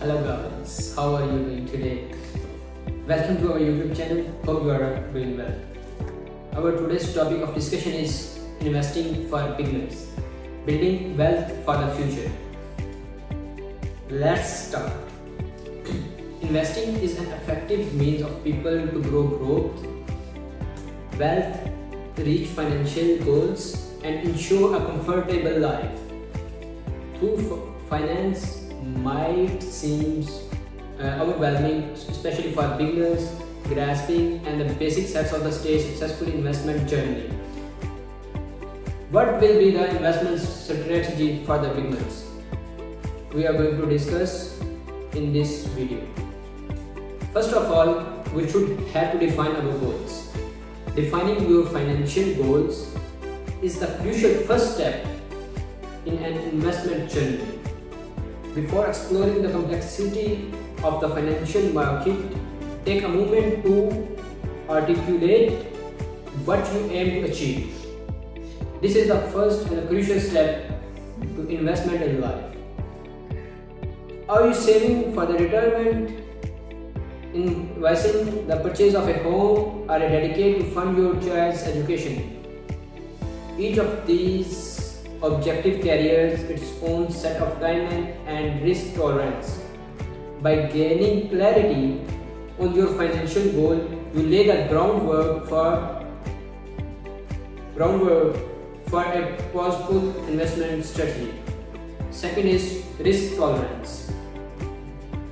Hello guys, how are you doing today? Welcome to our YouTube channel. Hope you are doing well. Our today's topic of discussion is investing for beginners, building wealth for the future. Let's start. Investing is an effective means of people to grow growth, wealth, reach financial goals, and ensure a comfortable life. Through finance might seem overwhelming, especially for beginners grasping and the basic steps of the stage successful investment journey. What will be the investment strategy for the beginners? We are going to discuss in this video. First of all, we should have to define our goals. Defining your financial goals is the crucial first step in an investment journey. Before exploring the complexity of the financial market, take a moment to articulate what you aim to achieve. This is the first and a crucial step to investment in life. Are you saving for the retirement, investing the purchase of a home, or a dedicate to fund your child's education? Each of these objective carries its own set of timeline and risk tolerance. By gaining clarity on your financial goal, you lay the groundwork for a possible investment strategy. Second is risk tolerance.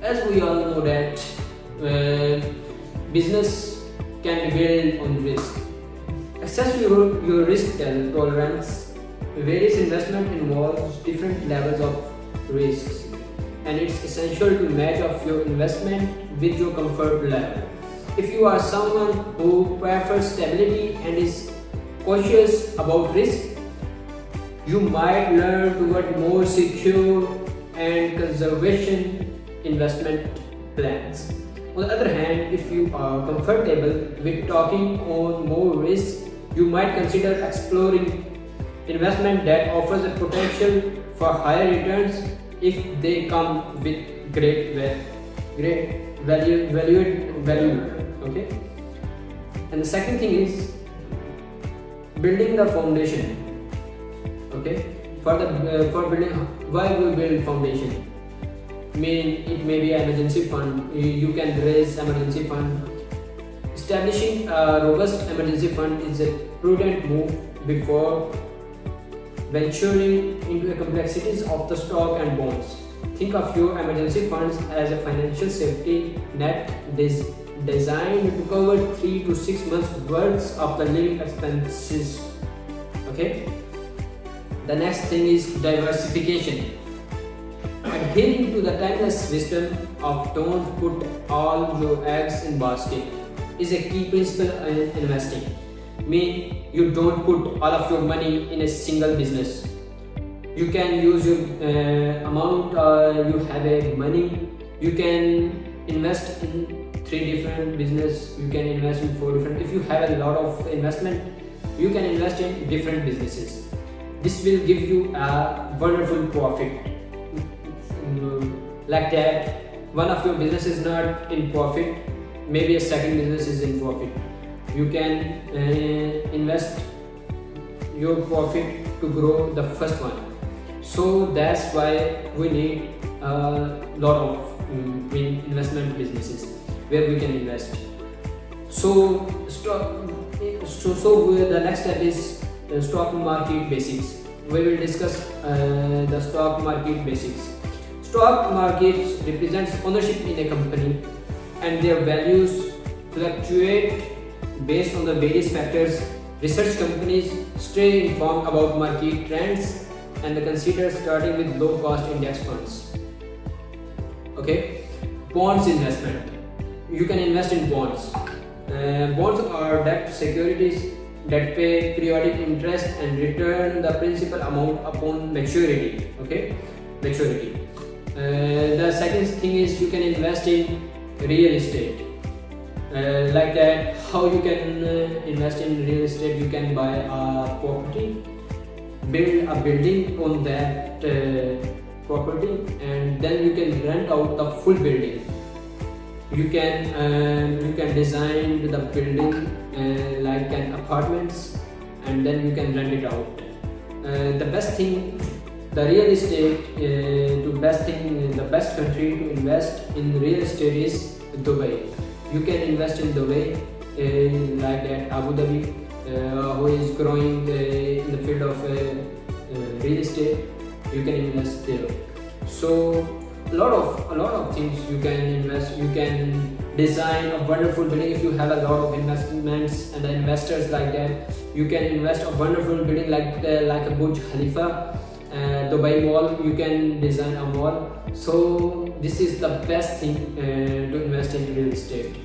As we all know that business can be built on risk. Assess your risk tolerance. Various investment involves different levels of risks, and it's essential to match up your investment with your comfort level. If you are someone who prefers stability and is cautious about risk, you might learn toward more secure and conservation investment plans. On the other hand, if you are comfortable with taking on more risk, you might consider exploring investment that offers a potential for higher returns if they come with great value. Okay. And the second thing is building the foundation. Okay. For building, why we build foundation? It may be an emergency fund. You can raise emergency fund. Establishing a robust emergency fund is a prudent move before venturing into the complexities of the stock and bonds. Think of your emergency funds as a financial safety net designed to cover 3 to 6 months worth of the living expenses. Okay. The next thing is diversification. Adhering to the timeless wisdom of don't put all your eggs in basket is a key principle in investing. You don't put all of your money in a single business. You can use your amount you have a money. You can invest in 3 different business. You can invest in 4 different. If you have a lot of investment, you can invest in different businesses. This will give you a wonderful profit. Like that, one of your business is not in profit, maybe a second business is in profit. You can invest your profit to grow the first one. So that's why we need a lot of investment businesses where we can invest. So the next step is stock market basics. We will discuss the stock market basics. Stock markets represents ownership in a company, and their values fluctuate based on the various factors. Research companies stay informed about market trends and consider starting with low cost index funds. Okay, bonds investment. You can invest in bonds. Bonds are debt securities that pay periodic interest and return the principal amount upon maturity. Okay, maturity. The second thing is you can invest in real estate. Like that, how you can invest in real estate? You can buy a property, build a building on that property, and then you can rent out the full building. You can design the building like an apartments, and then you can rent it out. The best thing, the real estate, the best country to invest in real estate is Dubai. You can invest in Dubai, like at Abu Dhabi, who is growing in the field of real estate. You can invest there. So a lot of things you can invest. You can design a wonderful building. If you have a lot of investments and investors like that, you can invest a wonderful building like a Burj Khalifa, Dubai Mall. You can design a mall. So this is the best thing to invest in real estate.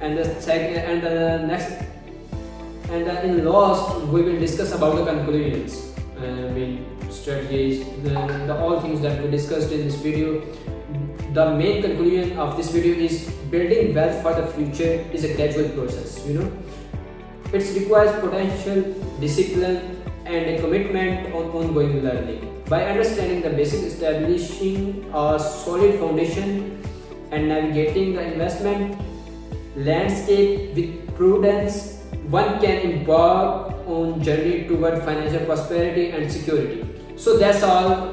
And the second and the next, and in last we will discuss about the conclusions. Strategies, the all things that we discussed in this video. The main conclusion of this video is building wealth for the future is a gradual process. It requires potential, discipline, and a commitment on ongoing learning. By understanding the basics, establishing a solid foundation, and navigating the investment landscape with prudence, one can embark on journey toward financial prosperity and security. So that's all.